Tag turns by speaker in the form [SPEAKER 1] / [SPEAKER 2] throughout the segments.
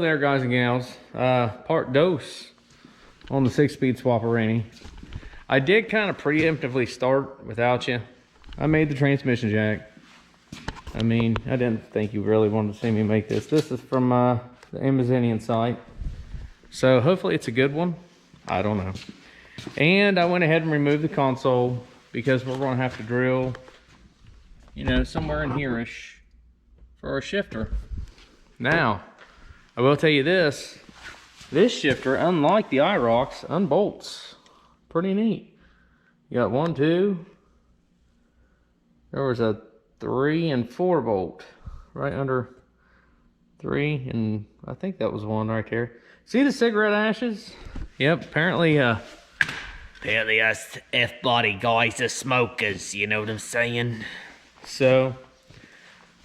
[SPEAKER 1] there, guys and gals. Part dose on the 6-speed swap-a-rainy. I did kind of preemptively start without you. I made the transmission jack. I mean, I didn't think you really wanted to see me make this. This is from the Amazonian site. So hopefully it's a good one. I don't know. And I went ahead and removed the console because we're going to have to drill, you know, somewhere in here-ish for our shifter. Now, I will tell you this. This shifter, unlike the IROCs, unbolts. Pretty neat. You got 1, 2. There was a 3 and 4 bolt right under 3, and I think that was 1 right there. See the cigarette ashes? Yep, apparently us F-body guys are smokers, you know what I'm saying? So,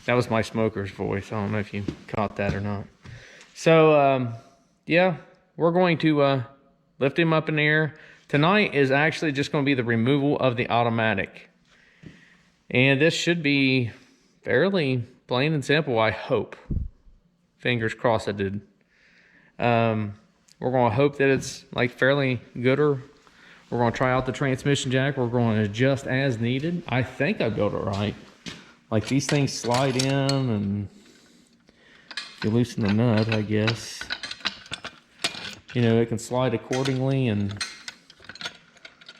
[SPEAKER 1] that was my smoker's voice. I don't know if you caught that or not. So, yeah, we're going to lift him up in the air. Tonight is actually just going to be the removal of the automatic. And this should be fairly plain and simple, I hope. Fingers crossed I did. We're going to hope that it's like fairly gooder. We're going to try out the transmission jack. We're going to adjust as needed. I think I built it right. Like these things slide in and you loosen the nut, I guess. You know, it can slide accordingly, and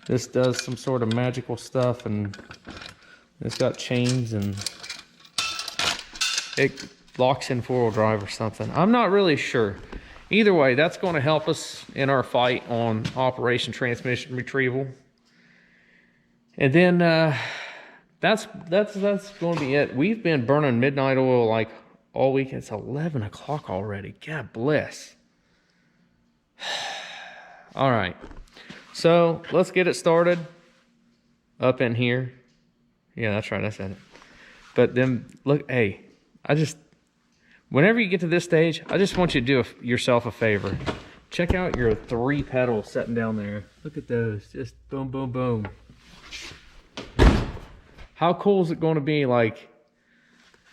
[SPEAKER 1] this does some sort of magical stuff, and it's got chains and it locks in 4-wheel drive or something. I'm not really sure. Either way, that's going to help us in our fight on Operation Transmission Retrieval. And then that's going to be it. We've been burning midnight oil like all week. It's 11 o'clock already. God bless. All right. So let's get it started up in here. Yeah, that's right. I said it. But then look, hey, whenever you get to this stage, I just want you to do yourself a favor. Check out your 3 pedals sitting down there. Look at those. Just boom, boom, boom. How cool is it going to be? Like,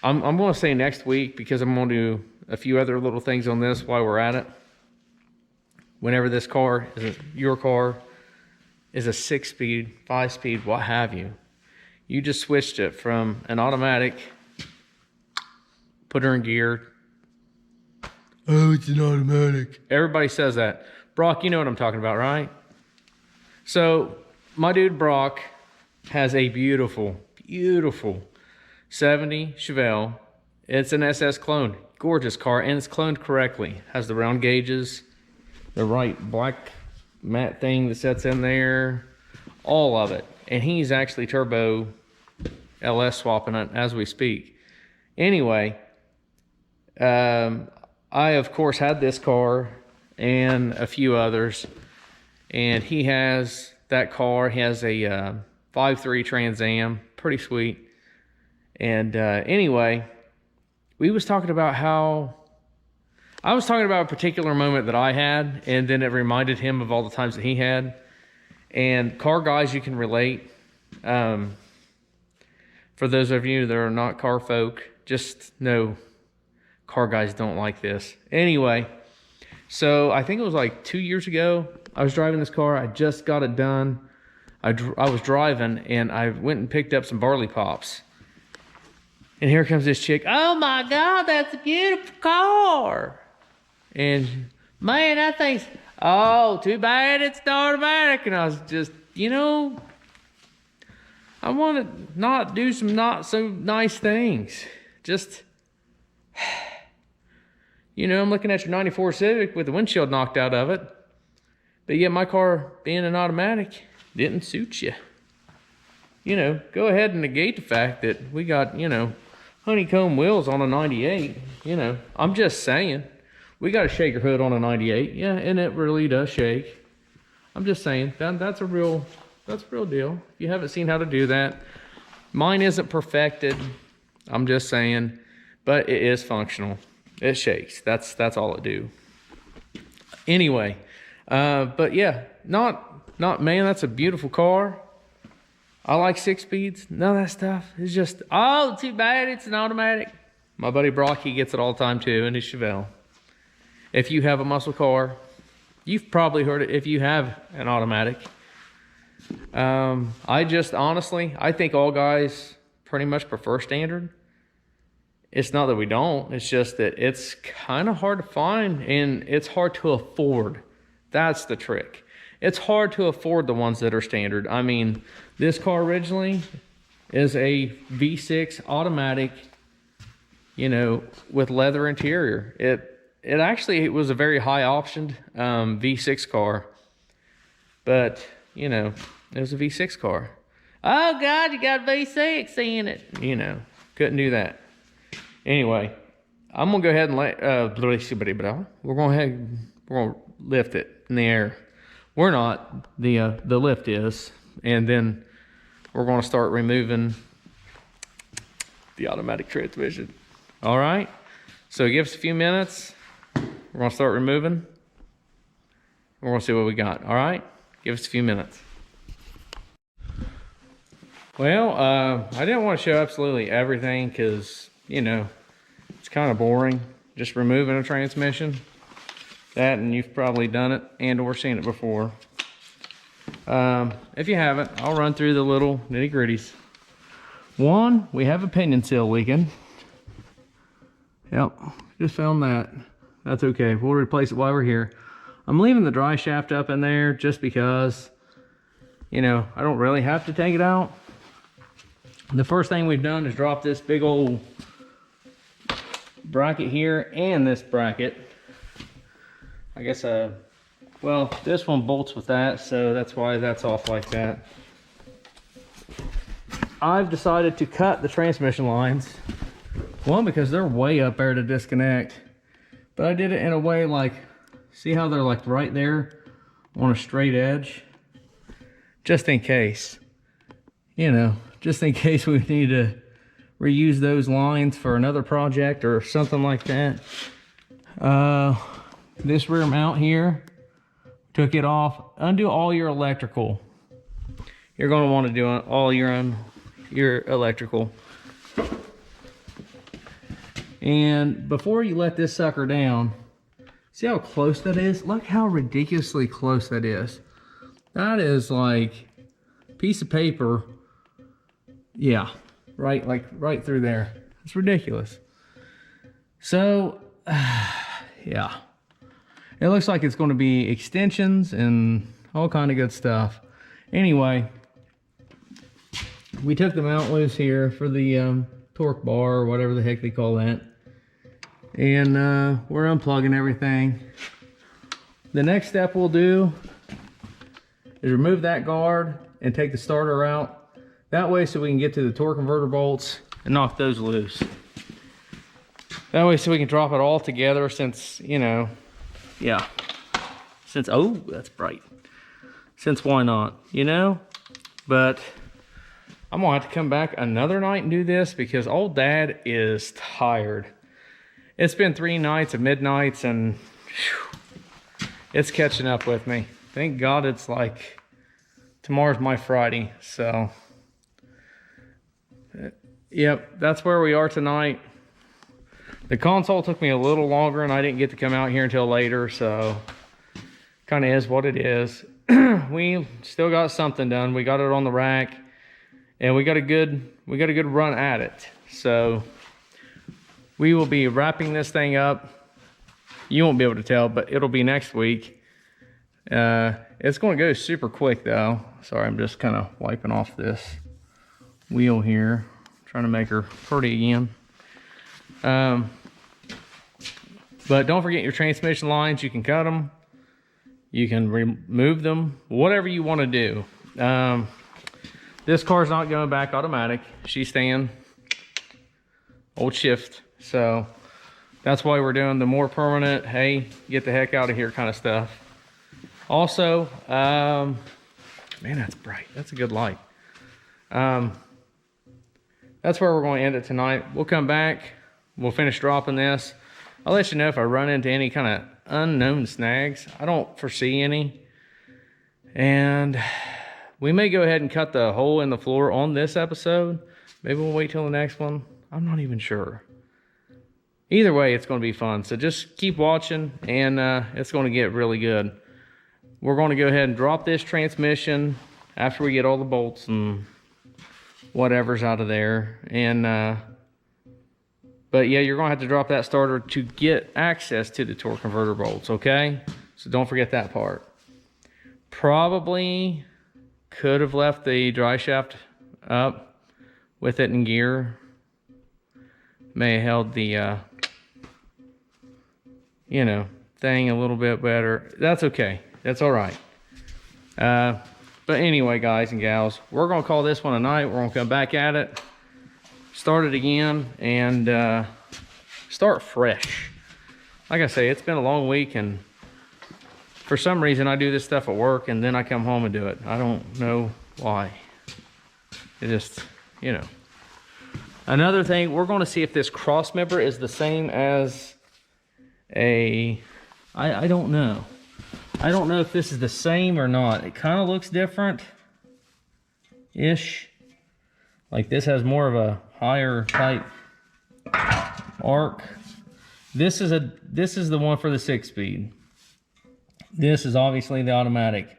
[SPEAKER 1] I'm going to say next week, because I'm going to do a few other little things on this while we're at it. Whenever this car, your car, is a 6-speed, 5-speed, what have you. You just switched it from an automatic, put her in gear. Oh, it's an automatic. Everybody says that. Brock, you know what I'm talking about, right? So, my dude Brock has a beautiful, beautiful 70 Chevelle. It's an SS clone. Gorgeous car, and it's cloned correctly. Has the round gauges, the right black matte thing that sets in there, all of it. And he's actually turbo LS swapping it as we speak. Anyway, I of course had this car and a few others, and he has that car. He has a 5.3 Trans Am, pretty sweet. And anyway, we was talking about how I was talking about a particular moment that I had, and then it reminded him of all the times that he had. And car guys, you can relate. For those of you that are not car folk, just know car guys don't like this. Anyway, so I think it was like 2 years ago, I was driving this car. I just got it done. I was driving, and I went and picked up some barley pops. And here comes this chick. Oh my God, that's a beautiful car. And man, that thing's, oh, too bad it's automatic. And I was just, you know, I want to not do some not so nice things. Just, you know, I'm looking at your 94 Civic with the windshield knocked out of it. But yet my car being an automatic didn't suit you. You know, go ahead and negate the fact that we got, you know, honeycomb wheels on a 98. You know, I'm just saying. We got a shaker hood on a 98. Yeah, and it really does shake. I'm just saying, that's a real deal. If you haven't seen how to do that, mine isn't perfected. I'm just saying, but it is functional. It shakes. That's all it do. Anyway, but yeah, not man, that's a beautiful car. I like 6 speeds. None of that stuff. It's just, oh, too bad it's an automatic. My buddy Brock, he gets it all the time too in his Chevelle. if you have a muscle car. You've probably heard it if you have an automatic. I just honestly, I think all guys pretty much prefer standard. It's not that we don't, it's just that it's kind of hard to find and it's hard to afford. That's the trick. It's hard to afford the ones that are standard. I mean, this car originally is a V6 automatic, you know, with leather interior. It actually was a very high optioned V6 car, but you know, it was a V6 car. Oh God, you got V6 in it. You know, couldn't do that. Anyway, I'm gonna go ahead and we're gonna lift it in the air. We're not, the lift is, and then we're gonna start removing the automatic transmission. All right, so give us a few minutes. We're gonna start removing. We're gonna see what we got. All right, give us a few minutes. Well, I didn't want to show absolutely everything because, you know, it's kind of boring just removing a transmission. That, and you've probably done it and or seen it before. If you haven't, I'll run through the little nitty gritties. One, we have a pinion seal leaking. Yep, just found that. That's okay, we'll replace it while we're here. I'm leaving the dry shaft up in there just because, you know, I don't really have to take it out. The first thing we've done is drop this big old bracket here and this bracket. I guess, well, this one bolts with that, so that's why that's off like that. I've decided to cut the transmission lines. One, because they're way up there to disconnect. But I did it in a way like, see how they're like right there on a straight edge? Just in case, you know, just in case we need to reuse those lines for another project or something like that. This rear mount here, took it off. Undo all your electrical. You're going to want to do all your electrical. And before you let this sucker down, see how close that is? Look how ridiculously close that is. That is like a piece of paper. Yeah, right, like right through there. It's ridiculous. So, yeah. It looks like it's going to be extensions and all kind of good stuff. Anyway, we took the mount loose here for the torque bar or whatever the heck they call that. And we're unplugging everything. The next step we'll do is remove that guard and take the starter out. That way so we can get to the torque converter bolts and knock those loose. That way so we can drop it all together since, you know, yeah. Since, oh, that's bright. Since why not, you know? But I'm gonna have to come back another night and do this because old dad is tired. It's been 3 nights of midnights and whew, it's catching up with me. Thank God it's like, tomorrow's my Friday, so. Yep, that's where we are tonight. The console took me a little longer and I didn't get to come out here until later, so kind of is what it is. We still got something done. We got it on the rack and we got a good run at it. So we will be wrapping this thing up. You won't be able to tell, but it'll be next week. It's going to go super quick though. Sorry, I'm just kind of wiping off this wheel here. Trying to make her pretty again. But don't forget your transmission lines. You can cut them. You can remove them. Whatever you want to do. This car's not going back automatic. She's staying old shift. So that's why we're doing the more permanent, hey, get the heck out of here kind of stuff. Also, man, that's bright. That's a good light. That's where we're going to end it tonight. We'll come back. We'll finish dropping this. I'll let you know if I run into any kind of unknown snags. I don't foresee any. And we may go ahead and cut the hole in the floor on this episode. Maybe we'll wait till the next one. I'm not even sure. Either way, it's going to be fun. So just keep watching, and it's going to get really good. We're going to go ahead and drop this transmission after we get all the bolts and whatever's out of there. And but yeah, you're going to have to drop that starter to get access to the torque converter bolts, okay? So don't forget that part. Probably could have left the dry shaft up with it in gear. May have held the you know, thing a little bit better. That's okay. That's all right. But anyway, guys and gals, we're going to call this one a night. We're going to come back at it, start it again, and start fresh. Like I say, it's been a long week, and for some reason I do this stuff at work and then I come home and do it. I don't know why. It just, you know. Another thing, we're going to see if this cross member is the same as I don't know. I don't know if this is the same or not. It kind of looks different-ish. Like this has more of a higher type arc. This is the one for the 6-speed. This is obviously the automatic.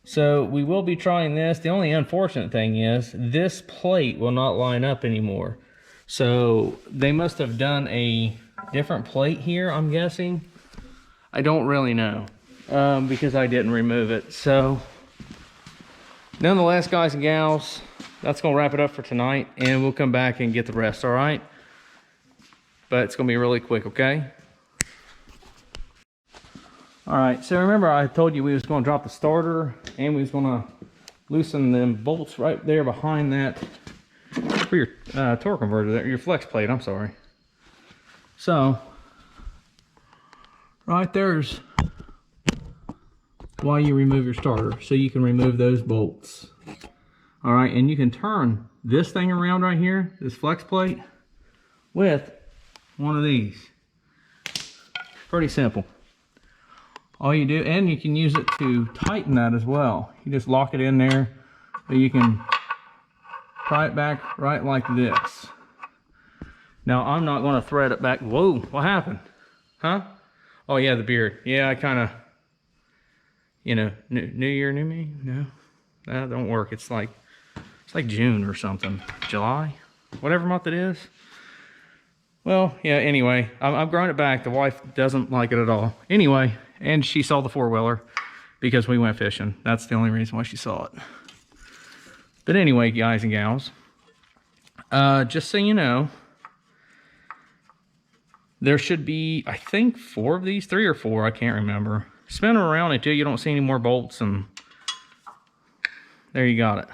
[SPEAKER 1] So we will be trying this. The only unfortunate thing is this plate will not line up anymore. So they must have done a different plate here, I'm guessing. I don't really know because I didn't remove it. So nonetheless, guys and gals, that's going to wrap it up for tonight, and we'll come back and get the rest, all right? But it's going to be really quick, okay? All right, so remember I told you we was going to drop the starter, and we was going to loosen them bolts right there behind that for your torque converter there, your flex plate, I'm sorry. So right there's why you remove your starter, so you can remove those bolts. All right, and you can turn this thing around right here, this flex plate, with one of these. Pretty simple. All you do, and you can use it to tighten that as well. You just lock it in there, but you can pry it back right like this. Now I'm not going to thread it back. Whoa, what happened? Huh? Oh yeah, the beard. Yeah, I kind of, you know, new year, new me. No, that don't work. It's like June or something, July, whatever month it is. Well, yeah. Anyway, I'm growing it back. The wife doesn't like it at all. Anyway, and she saw the 4-wheeler because we went fishing. That's the only reason why she saw it. But anyway, guys and gals, just so you know, there should be, I think, 4 of these, 3 or 4, I can't remember. Spin them around until you don't see any more bolts, and there you got it.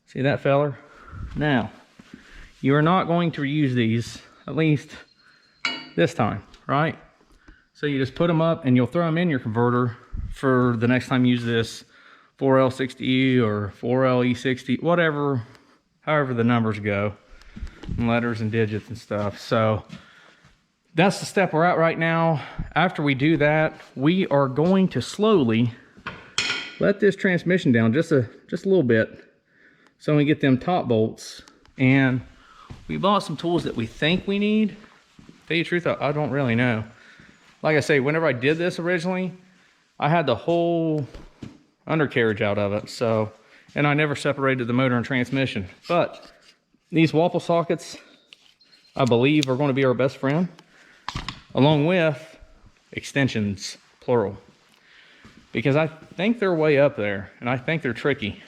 [SPEAKER 1] See that, feller? Now, you are not going to reuse these, at least this time, right? So you just put them up and you'll throw them in your converter for the next time you use this 4L60E or 4LE60, whatever, however the numbers go, and letters and digits and stuff. So that's the step we're at right now. After we do that, we are going to slowly let this transmission down just a little bit so we get them top bolts. And we bought some tools that we think we need. To tell you the truth, I don't really know. Like I say, whenever I did this originally, I had the whole undercarriage out of it. So, and I never separated the motor and transmission. But these waffle sockets, I believe, are going to be our best friend, along with extensions, plural. Because I think they're way up there, and I think they're tricky.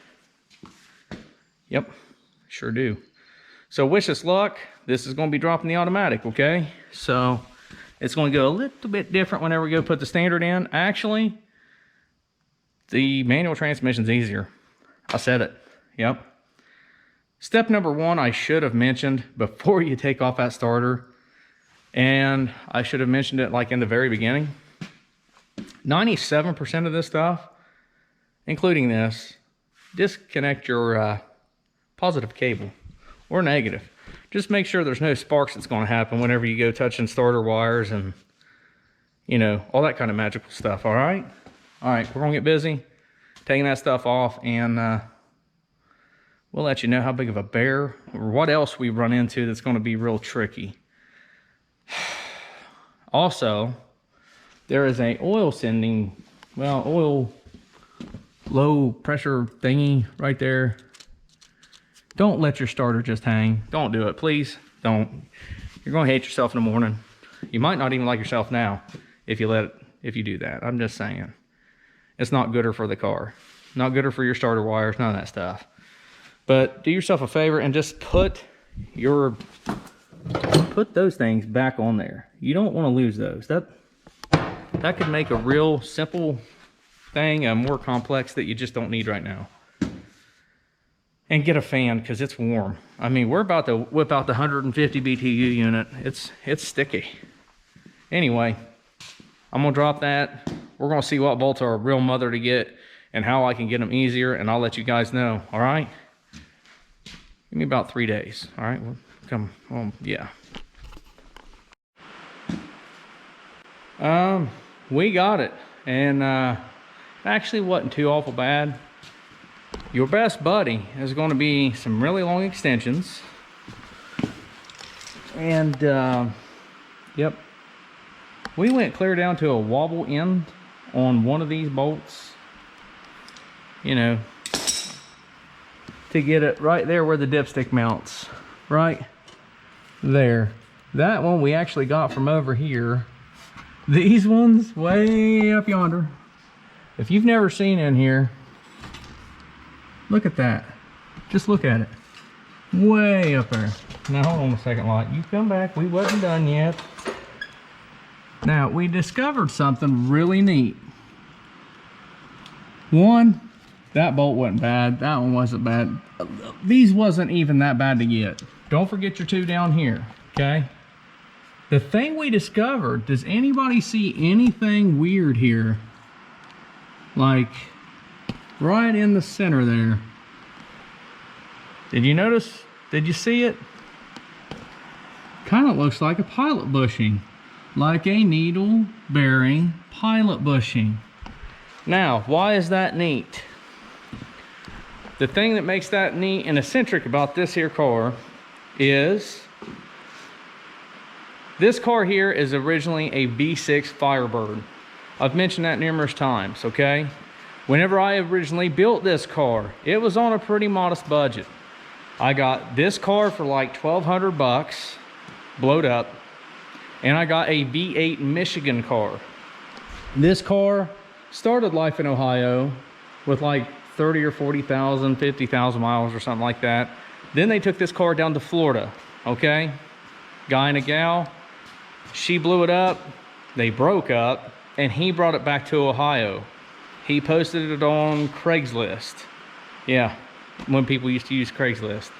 [SPEAKER 1] Yep, sure do. So wish us luck. This is going to be dropping the automatic, okay? So it's going to go a little bit different whenever we go put the standard in. Actually, the manual transmission's easier. I said it, yep. Step number 1, I should have mentioned before you take off that starter, and I should have mentioned it like in the very beginning. 97% of this stuff, including this, disconnect your positive cable or negative. Just make sure there's no sparks that's going to happen whenever you go touching starter wires and, you know, all that kind of magical stuff, all right? All right, we're going to get busy taking that stuff off, and we'll let you know how big of a bear or what else we run into that's going to be real tricky. Also, there is a oil low pressure thingy right there. Don't let your starter just hang. Don't do it, please. Don't. You're gonna hate yourself in the morning. You might not even like yourself now if you do that. I'm just saying. It's not gooder for the car. Not gooder for your starter wires, none of that stuff. But do yourself a favor and just put those things back on there. You don't want to lose those. That could make a real simple thing more complex that you just don't need right now. And get a fan because it's warm. I mean, we're about to whip out the 150 BTU unit. It's sticky. Anyway, I'm gonna drop that. We're gonna see what bolts are a real mother to get and how I can get them easier, and I'll let you guys know. All right? Give me about 3 days. All right? We'll come home. Yeah. We got it, and actually wasn't too awful bad. Your best buddy is going to be some really long extensions, and yep, we went clear down to a wobble end on one of these bolts, you know, to get it right there where the dipstick mounts, right there. That one we actually got from over here. These ones way up yonder. If you've never seen in here, look at that. Just look at it. Way up there. Now hold on a second, Lot. You come back. We wasn't done yet. Now we discovered something really neat. One, that bolt wasn't bad. That one wasn't bad. These wasn't even that bad to get. Don't forget your two down here, okay? The thing we discovered, does anybody see anything weird here? Like, right in the center there. Did you notice? Did you see it? Kind of looks like a pilot bushing. Like a needle bearing pilot bushing. Now, why is that neat? The thing that makes that neat and eccentric about this here car is this car here is originally a V6 Firebird. I've mentioned that numerous times, okay? Whenever I originally built this car, it was on a pretty modest budget. I got this car for like 1,200 bucks, blowed up, and I got a V8 Michigan car. This car started life in Ohio with like 30 or 40,000, 50,000 miles or something like that. Then they took this car down to Florida, okay? Guy and a gal, she blew it up, they broke up, and he brought it back to Ohio. He posted it on Craigslist. Yeah, when people used to use Craigslist.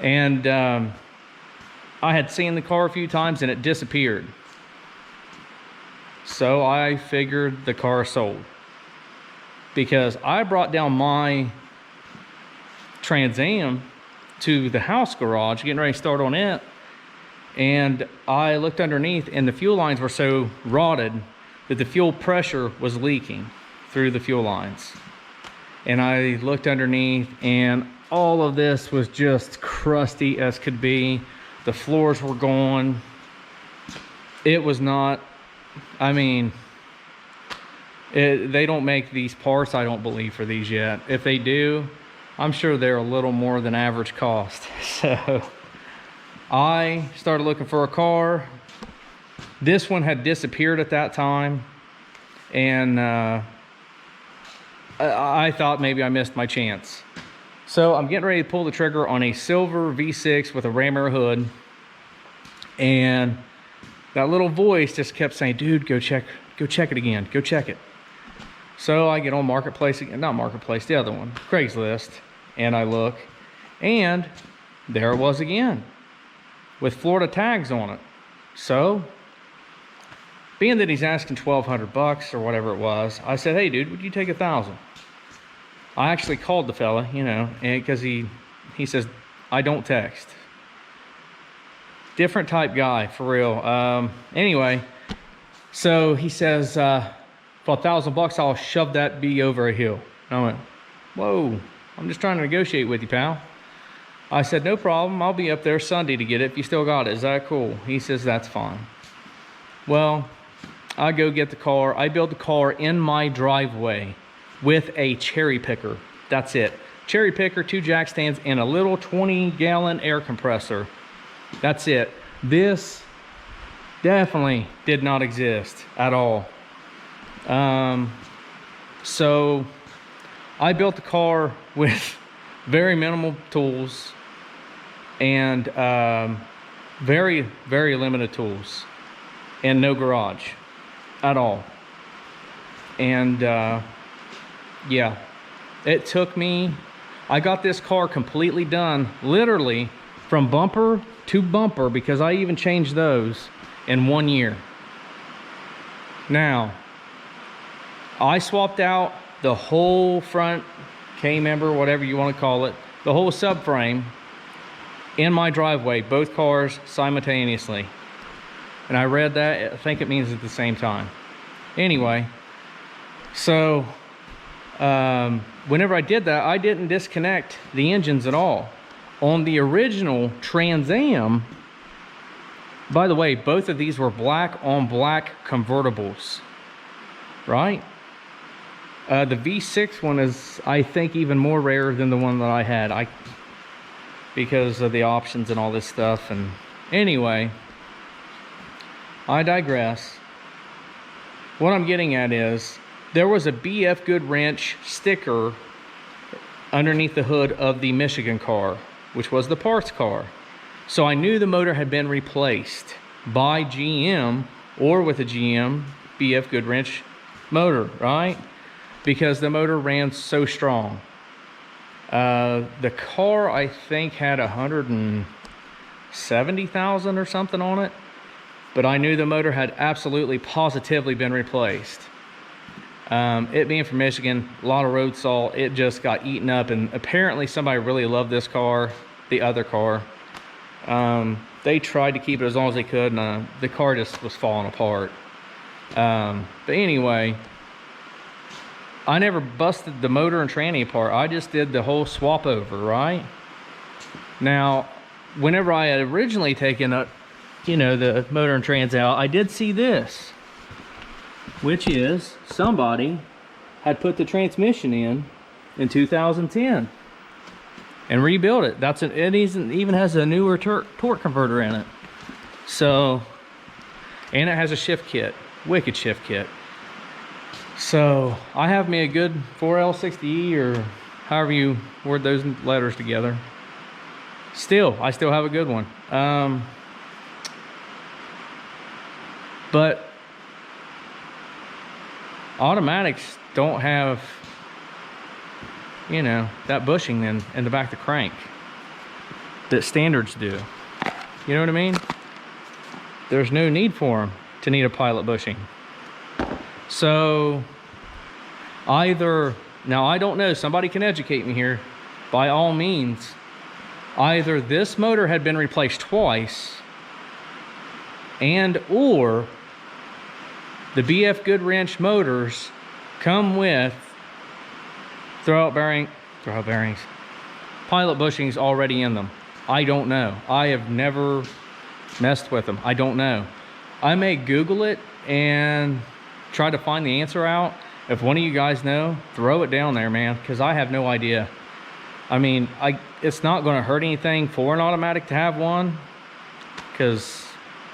[SPEAKER 1] And I had seen the car a few times and it disappeared. So I figured the car sold. Because I brought down my Trans Am to the house garage, getting ready to start on it. And I looked underneath and the fuel lines were so rotted that the fuel pressure was leaking through the fuel lines. And I looked underneath and all of this was just crusty as could be. The floors were gone. It was not, I mean, they don't make these parts, I don't believe, for these yet. If they do, I'm sure they're a little more than average cost. So I started looking for a car. This one had disappeared at that time. And I thought maybe I missed my chance. So I'm getting ready to pull the trigger on a silver V6 with a ram air hood. And that little voice just kept saying, dude, go check it again, go check it. So I get on Marketplace, not Marketplace, the other one, Craigslist, and I look, and there it was again, with Florida tags on it. So, being that he's asking 1,200 bucks or whatever it was, I said, hey dude, would you take 1,000? I actually called the fella, you know, because he says, I don't text. Different type guy, for real. Anyway, so he says, for 1,000 bucks, I'll shove that bee over a hill. I went, whoa, I'm just trying to negotiate with you, pal. I said, no problem. I'll be up there Sunday to get it if you still got it. Is that cool? He says, that's fine. Well, I go get the car. I build the car in my driveway with a cherry picker. That's it. Cherry picker, 2 jack stands, and a little 20-gallon air compressor. That's it. This definitely did not exist at all. So I built the car with very minimal tools and very, very limited tools and no garage at all. And yeah, it took me, I got this car completely done, literally from bumper to bumper, because I even changed those in 1 year. Now, I swapped out the whole front K-member, whatever you want to call it, the whole subframe in my driveway, both cars simultaneously. And I read that, I think it means at the same time. Anyway, so whenever I did that, I didn't disconnect the engines at all. On the original Trans Am, by the way, both of these were black on black convertibles, right? The V6 one is, I think, even more rare than the one that I had, because of the options and all this stuff. And anyway, I digress. What I'm getting at is, there was a BF Goodwrench sticker underneath the hood of the Michigan car, which was the parts car. So I knew the motor had been replaced by GM, or with a GM BF Goodwrench motor, right? Because the motor ran so strong. The car, I think, had 170,000 or something on it, but I knew the motor had absolutely positively been replaced. It being from Michigan, a lot of road salt, it just got eaten up, and apparently somebody really loved this car, the other car. They tried to keep it as long as they could, and the car just was falling apart. But anyway, I never busted the motor and tranny apart. I just did the whole swap over, right? Now, whenever I had originally taken the motor and trans out, I did see this, which is somebody had put the transmission in 2010 and rebuilt it. It even has a newer torque converter in it. So, and it has a shift kit, wicked shift kit. So I have me a good 4L60E, or however you word those letters together. I still have a good one. But automatics don't have, that bushing in the back of the crank that standards do. You know what I mean? There's no need for them to need a pilot bushing. So now I don't know, somebody can educate me here, by all means. Either this motor had been replaced twice, or the BF Goodwrench motors come with throwout bearings, pilot bushings already in them. I don't know. I have never messed with them. I don't know. I may Google it and try to find the answer out. If one of you guys know, throw it down there, man, because I have no idea. I mean, it's not going to hurt anything for an automatic to have one, because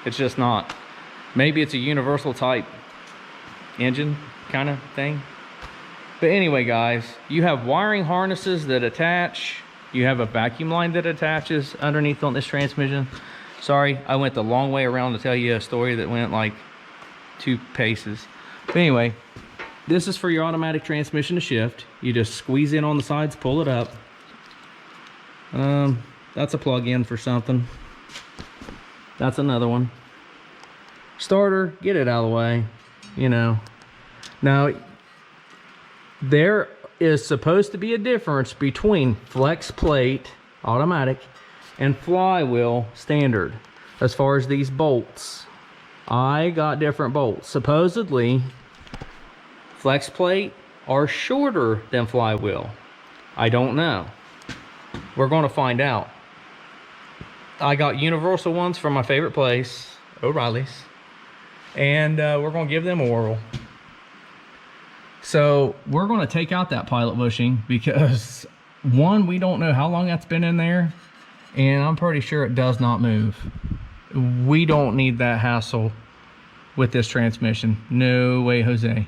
[SPEAKER 1] it's just not. Maybe it's a universal type engine kind of thing. But anyway, guys, you have wiring harnesses that attach. You have a vacuum line that attaches underneath on this transmission. Sorry, I went the long way around to tell you a story that went like 2 paces. But anyway, this is for your automatic transmission to shift. You just squeeze in on the sides, pull it up. That's a plug-in for something. That's another one. Starter, get it out of the way, Now, there is supposed to be a difference between flex plate automatic and flywheel standard as far as these bolts. I got different bolts. Supposedly, flex plate are shorter than flywheel. I don't know. We're going to find out. I got universal ones from my favorite place, O'Reilly's. and we're going to give them oil. So we're going to take out that pilot bushing because, one, we don't know how long that's been in there, and I'm pretty sure it does not move. We don't need that hassle with this transmission. No way, Jose.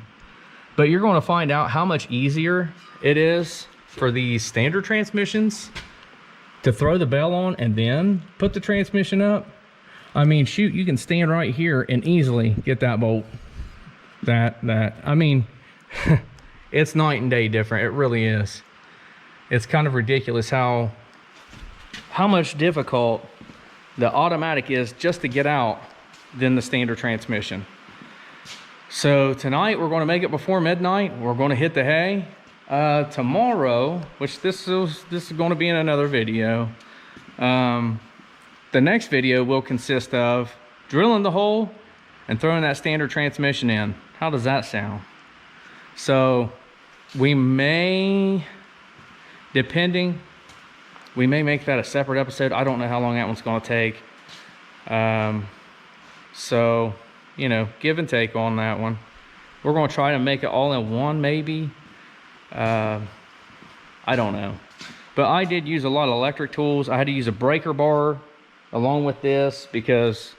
[SPEAKER 1] But you're going to find out how much easier it is for these standard transmissions to throw the bell on and then put the transmission up. I mean, shoot, you can stand right here and easily get that bolt. I mean, it's night and day different. It really is. It's kind of ridiculous how much difficult the automatic is just to get out than the standard transmission. So tonight we're going to make it before midnight. We're going to hit the hay. Tomorrow, which this is going to be in another video, the next video will consist of drilling the hole and throwing that standard transmission in. How does that sound? So we may, we may make that a separate episode. I don't know how long that one's going to take. So, you know, give and take on that one. We're going to try to make it all in one, maybe. I don't know. But I did use a lot of electric tools. I had to use a breaker bar along with this because,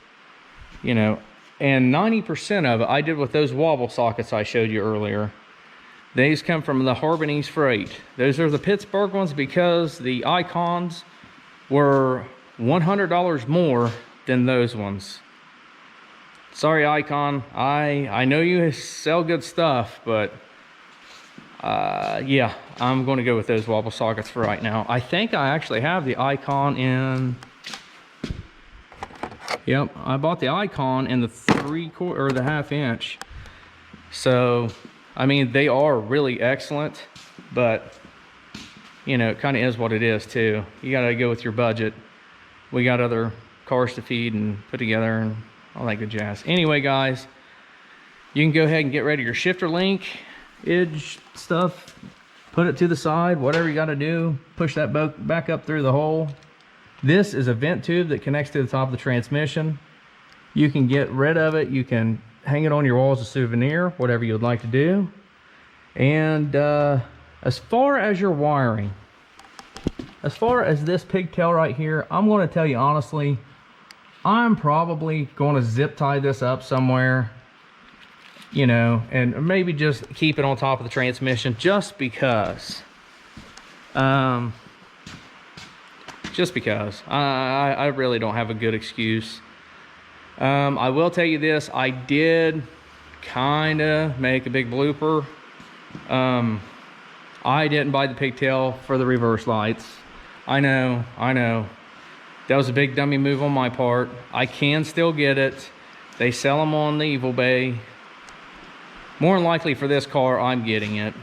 [SPEAKER 1] you know, and 90% of it I did with those wobble sockets I showed you earlier. These come from the Harbinese Freight. Those are the Pittsburgh ones because the icons were $100 more than those ones. Sorry, Icon. I know you sell good stuff, but yeah, I'm going to go with those wobble sockets for right now. I think I actually have the Icon in. Yep, I bought the Icon in the 3/4 or the 1/2 inch. So, I mean, they are really excellent, but you know, it kind of is what it is too. You got to go with your budget. We got other cars to feed and put together and all that good jazz. Anyway, guys, you can go ahead and get ready your shifter link, edge stuff, put it to the side, whatever you got to do. Push that boat back up through the hole. This is a vent tube that connects to the top of the transmission. You can get rid of it. You can hang it on your wall as a souvenir, whatever you would like to do. And as far as your wiring, as far as this pigtail right here, I'm going to tell you honestly, I'm probably going to zip tie this up somewhere, you know, and maybe just keep it on top of the transmission just because. Just because. I really don't have a good excuse. I will tell you this, I did kind of make a big blooper. I didn't buy the pigtail for the reverse lights. I know. That was a big dummy move on my part. I can still get it. They sell them on the Evil Bay. More than likely for this car, I'm getting it.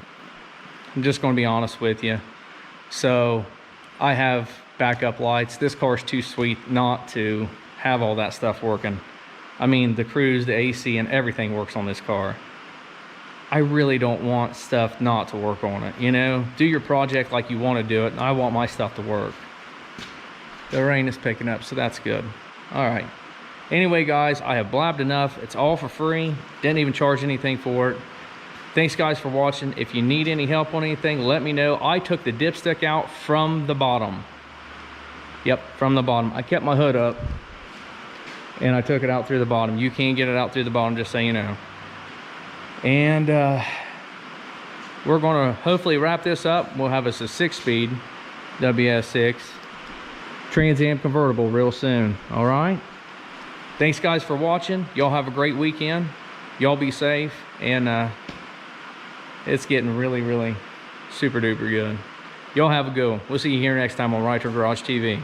[SPEAKER 1] I'm just going to be honest with you. So I have backup lights. This car's too sweet not to have all that stuff working. I mean, the cruise, the AC, and everything works on this car. I really don't want stuff not to work on it, you know? Do your project like you want to do it, and I want my stuff to work. The rain is picking up, so that's good. All right. Anyway, guys, I have blabbed enough. It's all for free. Didn't even charge anything for it. Thanks, guys, for watching. If you need any help on anything, let me know. I took the dipstick out from the bottom. Yep, from the bottom. I kept my hood up, and I took it out through the bottom. You can get it out through the bottom, just so you know. And we're going to hopefully wrap this up. We'll have us a 6-speed WS6 Trans Am convertible real soon. All right. Thanks, guys, for watching. Y'all have a great weekend. Y'all be safe. And it's getting really, really super duper good. Y'all have a good one. We'll see you here next time on Right Turn Garage TV.